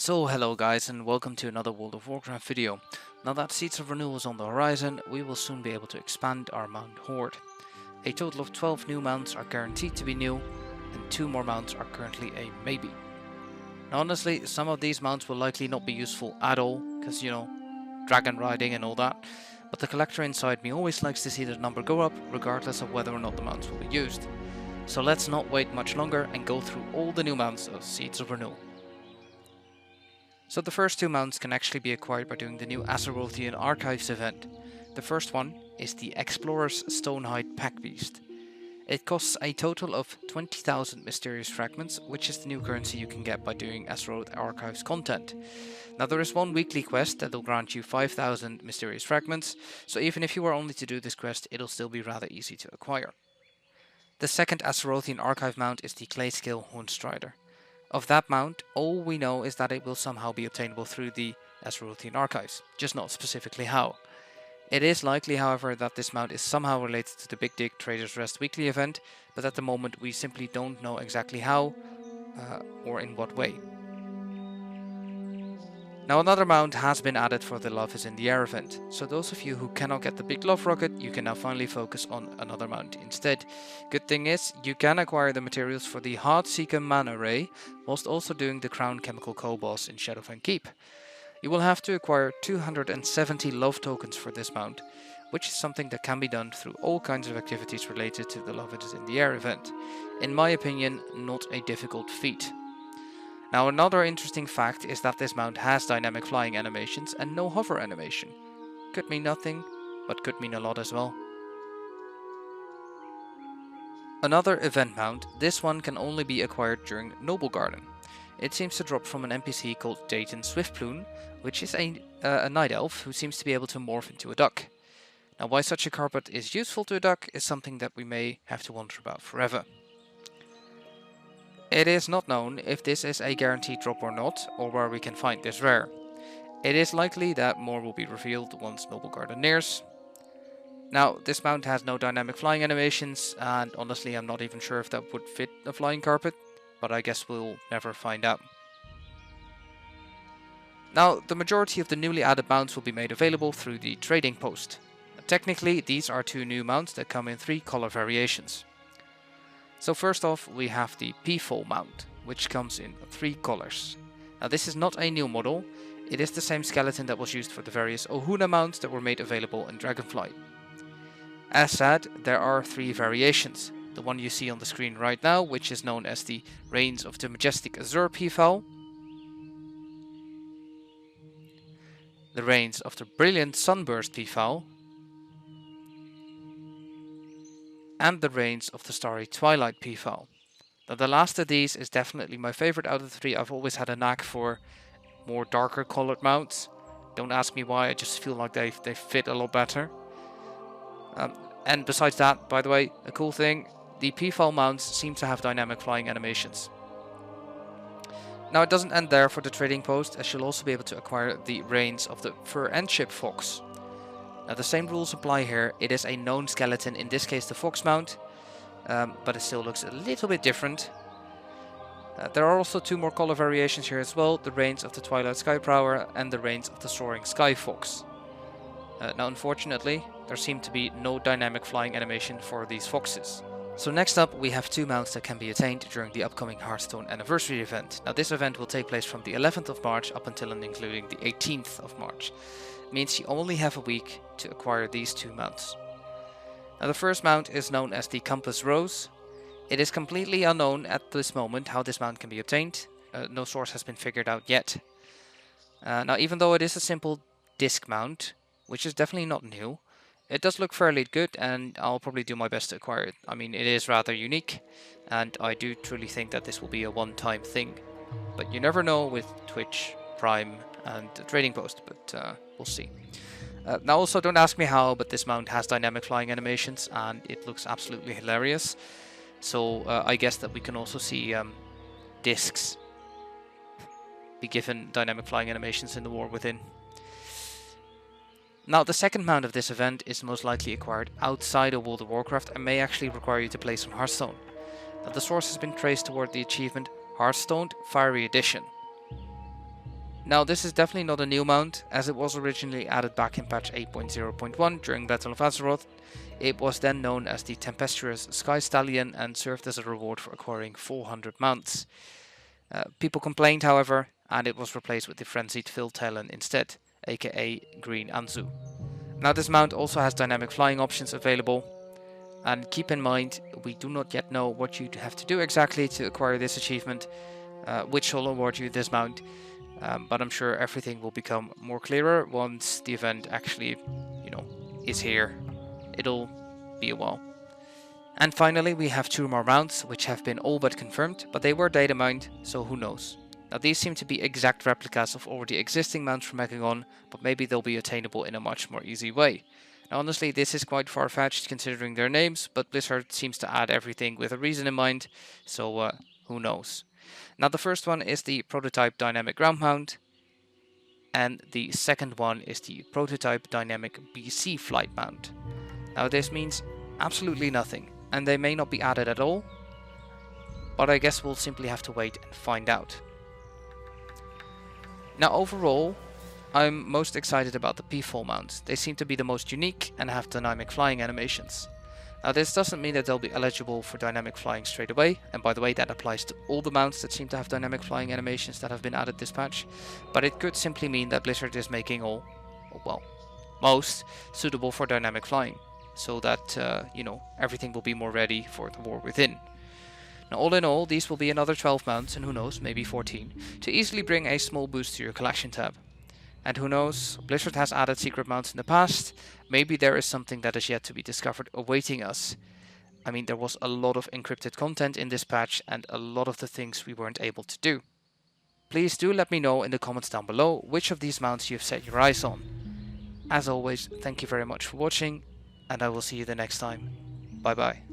So hello guys and welcome to another World of Warcraft video. Now that Seeds of Renewal is on the horizon, we will soon be able to expand our mount horde. A total of 12 new mounts are guaranteed to be new, and 2 more mounts are currently a maybe. Now honestly, some of these mounts will likely not be useful at all, because you know, dragon riding and all that, but the collector inside me always likes to see the number go up, regardless of whether or not the mounts will be used. So let's not wait much longer and go through all the new mounts of Seeds of Renewal. So the first 2 mounts can actually be acquired by doing the new Azeroth Archives event. The first one is the Explorer's Stonehide Packbeast. It costs a total of 20,000 mysterious fragments, which is the new currency you can get by doing Azeroth Archives content. Now there is one weekly quest that will grant you 5,000 mysterious fragments, so even if you were only to do this quest, it'll still be rather easy to acquire. The second Azeroth Archive mount is the Clayscale Hornstrider. Of that mount, all we know is that it will somehow be obtainable through the Azeroth Archives, just not specifically how. It is likely, however, that this mount is somehow related to the Big Dig Trader's Rest weekly event, but at the moment we simply don't know exactly how or in what way. Now another mount has been added for the Love is in the Air event, so those of you who cannot get the Big Love Rocket, you can now finally focus on another mount instead. Good thing is, you can acquire the materials for the Heartseeker Mana Ray, whilst also doing the Crown Chemical Co-boss in Shadowfang Keep. You will have to acquire 270 love tokens for this mount, which is something that can be done through all kinds of activities related to the Love is in the Air event. In my opinion, not a difficult feat. Now another interesting fact is that this mount has dynamic flying animations and no hover animation. Could mean nothing, but could mean a lot as well. Another event mount, this one can only be acquired during Noble Garden. It seems to drop from an NPC called Dayton Swiftplume, which is a night elf who seems to be able to morph into a duck. Now why such a carpet is useful to a duck is something that we may have to wonder about forever. It is not known if this is a guaranteed drop or not, or where we can find this rare. It is likely that more will be revealed once Noble Garden nears. Now, this mount has no dynamic flying animations, and honestly I'm not even sure if that would fit a flying carpet, but I guess we'll never find out. Now, the majority of the newly added mounts will be made available through the trading post. Technically, these are 2 new mounts that come in 3 color variations. So first off, we have the Peafowl Mount, which comes in 3 colors. Now this is not a new model, it is the same skeleton that was used for the various Ohuna mounts that were made available in Dragonflight. As said, there are 3 variations. The one you see on the screen right now, which is known as the Reigns of the Majestic Azure Peafowl, the Reigns of the Brilliant Sunburst Peafowl, and the Reigns of the Starry Twilight Peafowl. Now the last of these is definitely my favorite out of the 3. I've always had a knack for more darker colored mounts. Don't ask me why, I just feel like they fit a lot better. And besides that, by the way, a cool thing, the Peafowl mounts seem to have dynamic flying animations. Now it doesn't end there for the trading post, as you'll also be able to acquire the Reigns of the Fur and Ship Fox. Now the same rules apply here. It is a known skeleton, in this case the Fox mount, but it still looks a little bit different. There are also 2 more color variations here as well, the Reigns of the Twilight Skyprowler and the Reigns of the Soaring Sky Fox. Now unfortunately, there seem to be no dynamic flying animation for these foxes. So next up we have 2 mounts that can be attained during the upcoming Hearthstone Anniversary event. Now this event will take place from the 11th of March up until and including the 18th of March. It means you only have a week to acquire these 2 mounts. Now the first mount is known as the Compass Rose. It is completely unknown at this moment how this mount can be obtained. No source has been figured out yet. Now even though it is a simple disc mount, which is definitely not new, it does look fairly good and I'll probably do my best to acquire it. I mean, it is rather unique and I do truly think that this will be a one-time thing. But you never know with Twitch, Prime and the trading post, but we'll see. Now also don't ask me how, but this mount has dynamic flying animations and it looks absolutely hilarious. So I guess that we can also see discs be given dynamic flying animations in the War Within. Now the second mount of this event is most likely acquired outside of World of Warcraft and may actually require you to play some Hearthstone. Now the source has been traced toward the achievement Hearthstone Fiery Edition. Now this is definitely not a new mount, as it was originally added back in patch 8.0.1 during Battle of Azeroth. It was then known as the Tempestuous Sky Stallion and served as a reward for acquiring 400 mounts. People complained, however, and it was replaced with the Frenzied Philtalon instead, aka Green Anzu. Now this mount also has dynamic flying options available, and keep in mind we do not yet know what you have to do exactly to acquire this achievement, which will award you this mount, but I'm sure everything will become more clearer once the event actually, is here. It'll be a while. And finally, we have 2 more mounts, which have been all but confirmed, but they were data mined, so who knows. Now these seem to be exact replicas of already existing mounts from Mechagon, but maybe they'll be attainable in a much more easy way. Now honestly, this is quite far-fetched considering their names, but Blizzard seems to add everything with a reason in mind, so who knows. Now the first one is the prototype dynamic ground mount, and the second one is the prototype dynamic BC flight mount. Now this means absolutely nothing, and they may not be added at all, but I guess we'll simply have to wait and find out. Now overall, I'm most excited about the Peafowl Mounts. They seem to be the most unique and have dynamic flying animations. Now this doesn't mean that they'll be eligible for dynamic flying straight away, and by the way that applies to all the mounts that seem to have dynamic flying animations that have been added this patch, but it could simply mean that Blizzard is making most suitable for dynamic flying, so that, everything will be more ready for the war within. Now all in all, these will be another 12 mounts, and who knows, maybe 14, to easily bring a small boost to your collection tab. And who knows, Blizzard has added secret mounts in the past, maybe there is something that is yet to be discovered awaiting us. I mean, there was a lot of encrypted content in this patch and a lot of the things we weren't able to do. Please do let me know in the comments down below which of these mounts you've set your eyes on. As always, thank you very much for watching, and I will see you the next time. Bye bye.